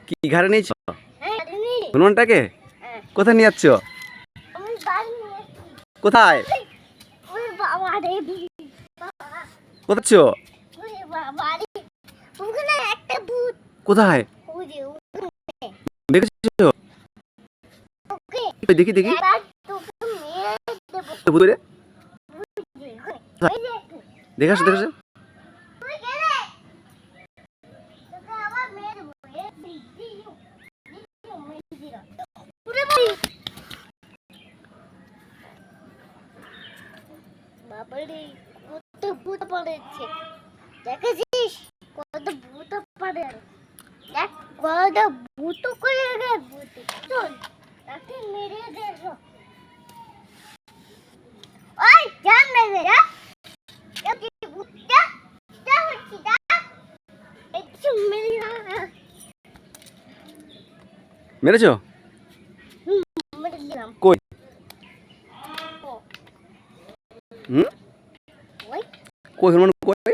কি ঘাড়ে নিয়েছ হনুমানটাকে? কোথায় নিয়ে যাচ্ছ? কোথায় কোথাচ্ছ? কোথায় দেখেছো? দেখি দেখি দেখাস দেখাস। বাবারে কত ভূত পড়েছে দেখেছিস? কত ভূত পড়ে দেখ, কত ভূত করে রে ভূত। চল তাকে মেরে দে। ওই জান মেরে যা কি ভূতটা যা হচ্ছে যা একটু মেরে না। মেরেছো? মেরে দিলাম। কই? কই হনুমান কই?